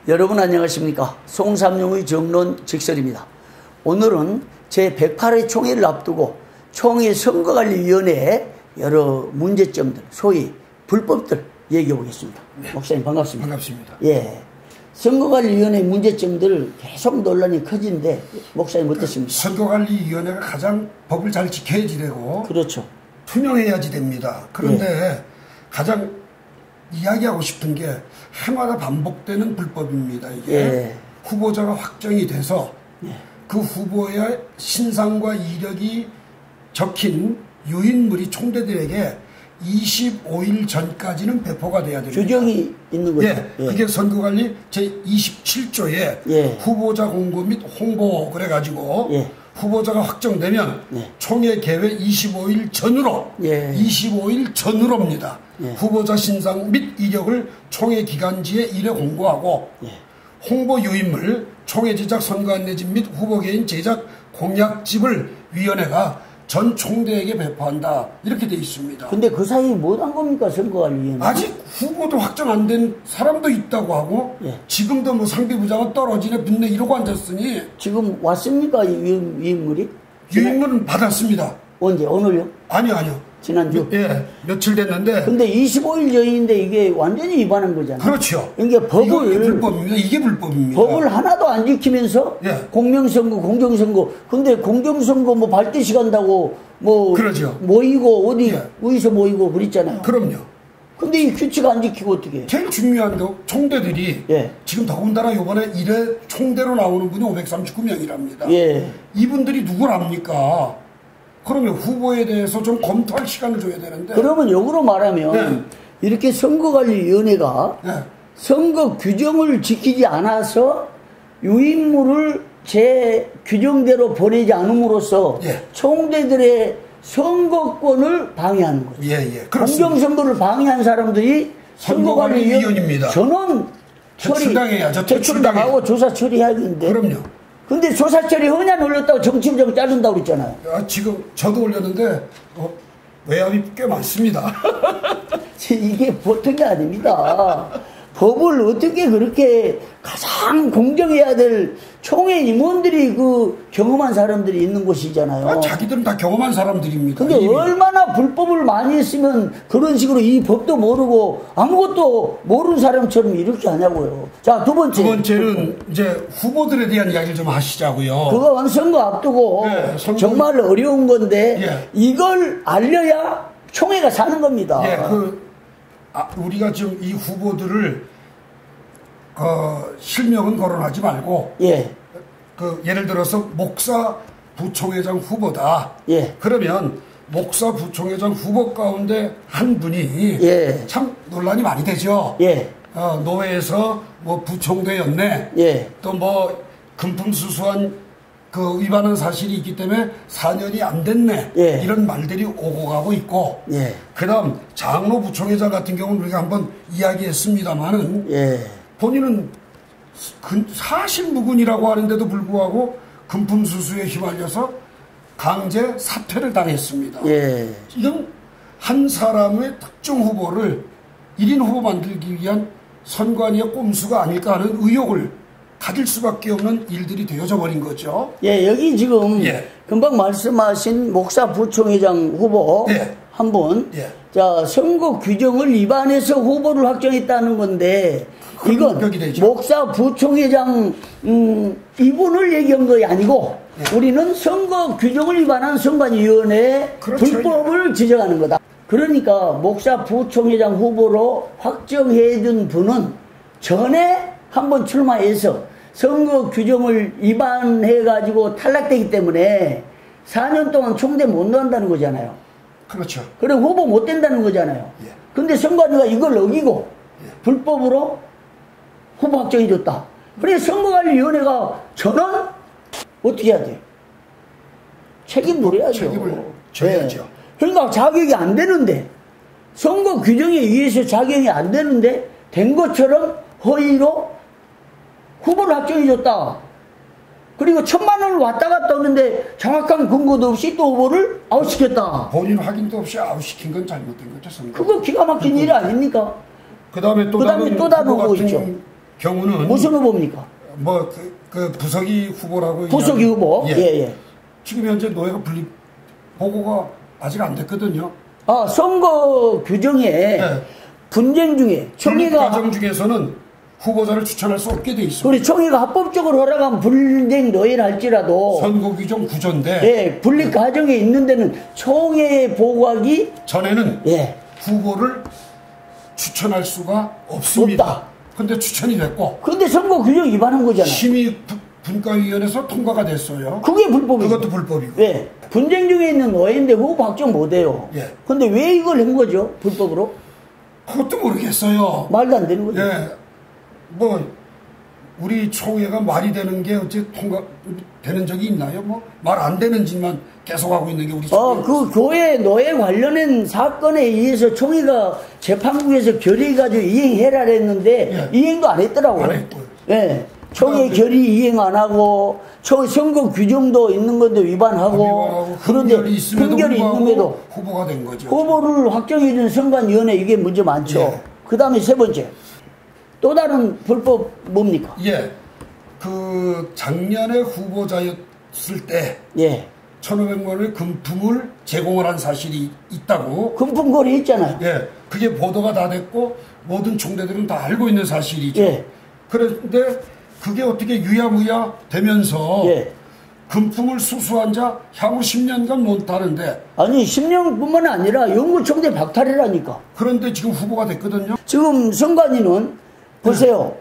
여러분 안녕하십니까. 송삼룡의 정론 직설입니다. 오늘은 제108회 총회를 앞두고 총회 선거관리위원회의 여러 문제점들, 소위 불법들 얘기해 보겠습니다. 네. 목사님 반갑습니다. 반갑습니다. 예. 선거관리위원회 문제점들 계속 논란이 커지는데 목사님 어떻습니까? 선거관리위원회가 가장 법을 잘 지켜야지 되고 그렇죠. 투명해야지 됩니다. 그런데 가장 이야기하고 싶은 게 해마다 반복되는 불법입니다. 이게 후보자가 확정이 돼서 그 후보의 신상과 이력이 적힌 유인물이 총대들에게 25일 전까지는 배포가 돼야 됩니다. 규정이 있는 거죠. 그게 선거관리 제27조에 후보자 공고 및 홍보 그래가지고 후보자가 확정되면 총회 개회 25일 전으로 25일 전으로입니다. 후보자 신상 및 이력을 총회 기간지에 일회 공고하고 홍보 유인물, 총회 제작 선거 안내집 및 후보 개인 제작 공약집을 위원회가 전 총대에게 배포한다. 이렇게 돼 있습니다. 근데 그 사이에 뭐 한 겁니까, 선거관리위원회? 아직 후보도 확정 안 된 사람도 있다고 하고 지금도 뭐 상비부장은 떨어지네 붙네 이러고 앉았으니 지금 왔습니까, 이 유인물이? 유인물은 받았습니다. 언제? 오늘요? 아니요. 지난주? 며칠 됐는데. 근데 25일 전인데 이게 완전히 위반한 거잖아요. 그렇죠. 그러니까 법을. 이게 불법입니다. 법을 하나도 안 지키면서 공명선거, 공정선거. 근데 공정선거 뭐 발대시 간다고 뭐. 그러죠. 모이고 어디서 모이고 그랬잖아요. 그럼요. 근데 이 규칙 안 지키고 어떻게 해? 제일 중요한 거 총대들이 지금 더군다나 이번에 1회 총대로 나오는 분이 539명이랍니다. 이분들이 누구랍니까? 그러면 후보에 대해서 좀 검토할 시간을 줘야 되는데. 그러면 역으로 말하면 이렇게 선거관리위원회가 선거 규정을 지키지 않아서 유인물을 제 규정대로 보내지 않음으로써 총대들의 선거권을 방해하는 거죠. 공정선거를 방해한 사람들이 선거관리위원입니다. 전원 퇴출당해야죠. 퇴출당하고 조사 처리해야겠는데. 그럼요. 근데 조사 처리 허냐 올렸다고 정치부장 자른다고 그랬잖아요. 지금 저도 올렸는데 외압이 꽤 많습니다. 이게 보통이 아닙니다. 법을 어떻게 그렇게 가장 공정해야 될 총회 임원들이 그 경험한 사람들이 있는 곳이잖아요. 자기들은 다 경험한 사람들입니다. 근데 이미. 얼마나 불법을 많이 했으면 그런 식으로 이 법도 모르고 아무것도 모르는 사람처럼 이렇게 하냐고요. 자, 두 번째는 이제 후보들에 대한 이야기를 좀 하시자고요. 그거 선거 앞두고 정말 어려운 건데 이걸 알려야 총회가 사는 겁니다. 우리가 지금 이 후보들을 실명은 거론하지 말고 예를 들어서 목사 부총회장 후보다. 그러면 목사 부총회장 후보 가운데 한 분이 참 논란이 많이 되죠. 노회에서 뭐 부총대였네. 또 뭐 금품 수수한 그 위반한 사실이 있기 때문에 4년이 안 됐네. 이런 말들이 오고 가고 있고. 그 다음 장로 부총회장 같은 경우는 우리가 한번 이야기했습니다만은 본인은 사실무근이라고 하는데도 불구하고 금품 수수에 휘말려서 강제 사퇴를 당했습니다. 이건 한 사람의 특정 후보를 1인 후보 만들기 위한 선관위의 꼼수가 아닐까 하는 의혹을 가질 수밖에 없는 일들이 되어져 버린 거죠. 여기 지금 금방 말씀하신 목사 부총회장 후보 한 분, 자, 선거 규정을 위반해서 후보를 확정했다는 건데 이건 목사 부총회장 이분을 얘기한 것이 아니고 우리는 선거 규정을 위반한 선관위원회의 불법을 지적하는 거다. 그러니까 목사 부총회장 후보로 확정해둔 분은 전에 한번 출마해서 선거 규정을 위반해가지고 탈락되기 때문에 4년 동안 총대 못 나온다는 거잖아요. 그렇죠. 그래 후보 못 된다는 거잖아요. 근데 선관위가 이걸 어기고 불법으로 후보 확정해줬다. 그래 선거관리위원회가 전원 어떻게 해야 돼요? 책임 물어야죠. 책임을 져야죠. 그러니까 자격이 안 되는데 선거 규정에 의해서 자격이 안 되는데 된 것처럼 허위로 후보를 확정해줬다. 그리고 1,000만 원을 왔다 갔다 하는데 정확한 근거도 없이 또 후보를 아웃시켰다. 본인 확인도 없이 아웃시킨 건 잘못된 거죠. 그거 기가 막힌 일 아닙니까? 그 다음에 또 다른 후보 있죠. 경우는 무슨 후보입니까? 뭐 그 부석이 후보라고. 부석이 후보. 예. 예. 지금 현재 노예가 분립 보고가 아직 안 됐거든요. 아, 선거 규정에 네. 분쟁 중에 총회가 과정 중에서는 후보자를 추천할 수 없게 돼 있습니다. 우리 총회가 합법적으로 허락한 분쟁 노예를 할지라도 선거 규정 구조인데 예, 분립 과정에 있는 데는 총회에 보고하기 전에는 예. 후보를 추천할 수가 없습니다. 없다. 근데 추천이 됐고. 근데 선거 규정 위반한 거잖아요. 심의 분과위원회에서 통과가 됐어요. 그게 불법이고. 그것도 불법이고. 예. 분쟁 중에 있는 노예인데 후보 확정 못해요. 예. 근데 왜 이걸 한 거죠? 불법으로? 그것도 모르겠어요. 말도 안 되는 거죠. 예. 뭐 우리 총회가 말이 되는 게 어째 통과되는 적이 있나요? 뭐 말 안 되는 짓만 계속하고 있는 게 우리 총회. 그 교회 노예 관련된 사건에 의해서 총회가 재판국에서 결의가지고 이행해라 했는데 예. 이행도 안 했더라고요. 안 했고요. 예. 총회 결의 이행 안 하고 선거 규정도 있는 건데 위반하고 그런데 판결이 있음에도 후보가 된 거죠. 후보를 확정해준 선관위원회 이게 문제 많죠. 예. 그 다음에 세 번째 또 다른 불법 뭡니까? 예, 그 작년에 후보자였을 때 예. 1,500만 원의 금품을 제공을 한 사실이 있다고. 금품 거래 있잖아요. 예, 그게 보도가 다 됐고 모든 총대들은 다 알고 있는 사실이죠. 예. 그런데 그게 어떻게 유야무야 되면서 예. 금품을 수수한 자 향후 10년간 못하는데. 아니 10년뿐만 아니라 영구총대 박탈이라니까. 그런데 지금 후보가 됐거든요. 지금 선관위는 보세요.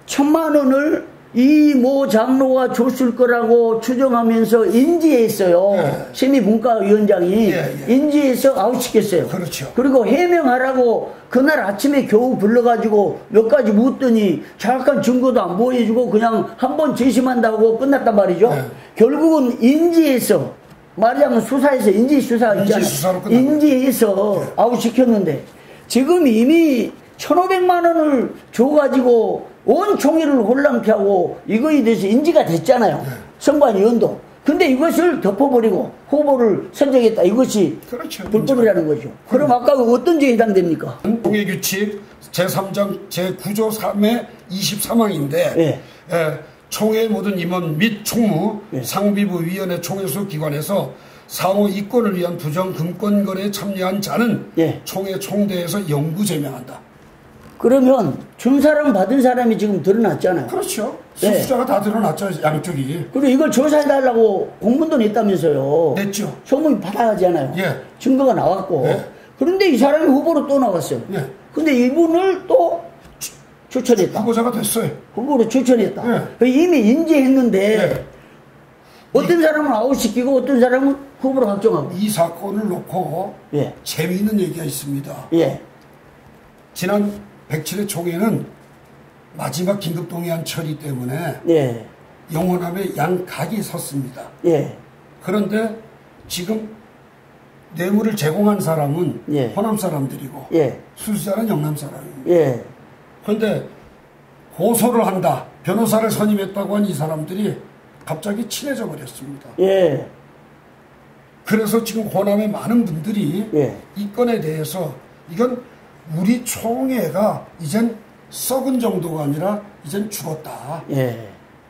1,000만 원을 이 모 장로가 줬을 거라고 추정하면서 인지했어요. 예. 심의분과위원장이 인지해서 아웃시켰어요. 그렇죠. 그리고 해명하라고 그날 아침에 겨우 불러가지고 몇 가지 묻더니 정확한 증거도 안 보여주고 그냥 한번 재심한다고 끝났단 말이죠. 결국은 인지해서 말하자면 수사에서 인지수사 있잖아요. 인지해서 아웃시켰는데 지금 이미 1,500만 원을 줘가지고 온 총회를 혼란케 하고 이거에 대해서 인지가 됐잖아요. 선관위원도. 근데 이것을 덮어버리고 후보를 선정했다. 이것이 그렇죠. 불법이라는 거죠. 그럼 아까 어떤 죄에 해당됩니까? 총회규칙 제3장 제9조 3의 23항인데 예. 총회 모든 임원 및 총무 상비부 위원회 총회소 기관에서 상호 이권을 위한 부정 금권 거래에 참여한 자는 총회 총대에서 영구 제명한다. 그러면 준 사람 받은 사람이 지금 드러났잖아요. 그렇죠. 수수자가 다 드러났죠. 양쪽이. 그리고 이걸 조사해달라고 공문도 냈다면서요. 냈죠. 소문이 받아가잖아요. 예. 증거가 나왔고. 그런데 이 사람이 후보로 또 나왔어요. 근데 이분을 또 추천했다. 후보자가 됐어요. 후보로 추천했다. 이미 인지했는데 어떤 사람은 아웃시키고 어떤 사람은 후보로 확정하고. 이 사건을 놓고 재미있는 얘기가 있습니다. 지난 107회 총회는 마지막 긴급동의안 처리 때문에 영호남의 양각이 섰습니다. 그런데 지금 뇌물을 제공한 사람은 호남 사람들이고 수수자는 영남 사람입니다. 그런데 고소를 한다. 변호사를 선임했다고 한 이 사람들이 갑자기 친해져 버렸습니다. 그래서 지금 호남의 많은 분들이 이 건에 대해서 이건 우리 총회가 이젠 썩은 정도가 아니라 이젠 죽었다.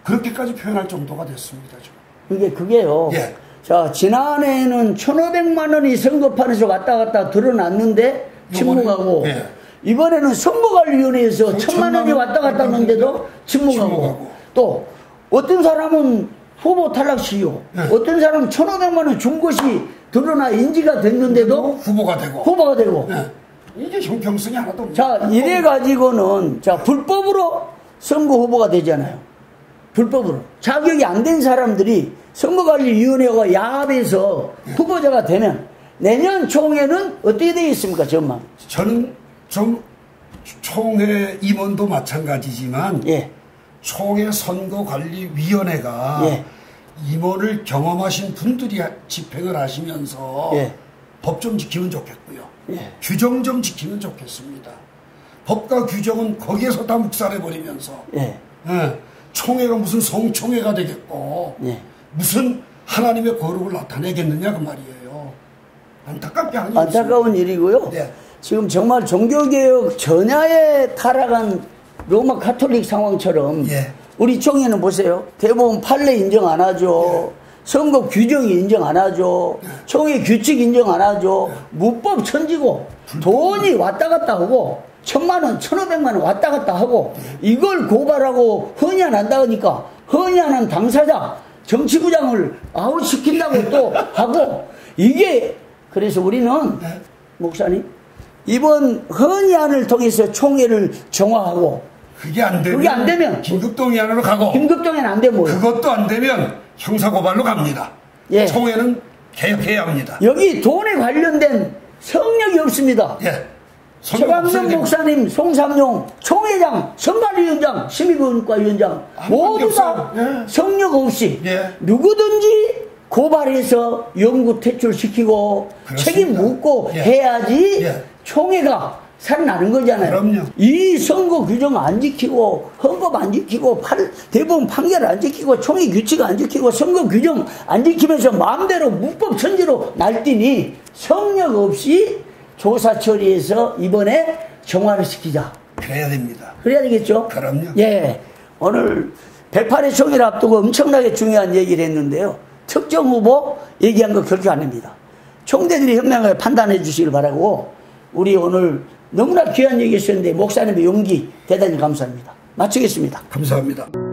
그렇게까지 표현할 정도가 됐습니다. 지금. 그게요. 자, 지난해에는 1,500만 원이 선거판에서 왔다 갔다 드러났는데 침묵하고 이번에는 선거관리위원회에서 1,000만 원이 왔다 갔다 하는데도 침묵하고 또 어떤 사람은 후보 탈락시효 어떤 사람은 1,500만 원 준 것이 드러나 인지가 됐는데도 후보가 되고 이게 형평성이 하나도 없네. 자, 이래가지고는, 자, 불법으로 선거 후보가 되잖아요. 불법으로. 자격이 안 된 사람들이 선거관리위원회가 야합해서 후보자가 되면 내년 총회는 어떻게 되겠습니까, 전망? 저는 좀 총회 임원도 마찬가지지만 총회 선거관리위원회가 임원을 경험하신 분들이 집행을 하시면서 법 좀 지키면 좋겠고요. 규정 좀 지키면 좋겠습니다. 법과 규정은 거기에서 다 묵살해버리면서 총회가 무슨 성총회가 되겠고 무슨 하나님의 거룩을 나타내겠느냐 그 말이에요. 안타깝게 하는 안타까운 일이고요. 지금 정말 종교개혁 전야에 타락한 로마 가톨릭 상황처럼 예. 우리 총회는 보세요. 대법원 판례 인정 안 하죠. 예. 선거 규정이 인정 안 하죠. 예. 총회 규칙 인정 안 하죠. 예. 무법 천지고 돈이 왔다 갔다 하고 1,000만 원, 1,500만 원 왔다 갔다 하고 이걸 고발하고 헌의안한다 하니까 헌의안한 당사자 정치부장을 아웃시킨다고 또 하고 이게 그래서 우리는 목사님 이번 헌의안을 통해서 총회를 정화하고 그게 안 되면 긴급동의안으로 가고 긴급동의안 안 되면 뭐예요? 그것도 안 되면 형사고발로 갑니다. 예. 총회는 개혁해야 합니다. 여기 돈에 관련된 성역이 없습니다. 예. 최강명 목사님, 송삼용 총회장, 선관위원장, 심의분과위원장 모두 다 성역 없이 누구든지 고발해서 영구 퇴출시키고 책임 묻고 해야지 총회가 살아나는 거잖아요. 그럼요. 이 선거 규정 안 지키고 헌법 안 지키고 대법원 판결 안 지키고 총회 규칙 안 지키고 선거 규정 안 지키면서 마음대로 무법 천지로 날뛰니 성역 없이 조사 처리해서 이번에 정화를 시키자. 그래야 됩니다. 그래야 되겠죠? 그럼요. 예. 오늘 108회 총회를 앞두고 엄청나게 중요한 얘기를 했는데요. 특정 후보 얘기한 거 그렇게 안 합니다. 총대들이 현명하게 판단해 주시길 바라고 우리 오늘 너무나 귀한 얘기 했었는데 목사님의 용기 대단히 감사합니다. 마치겠습니다. 감사합니다.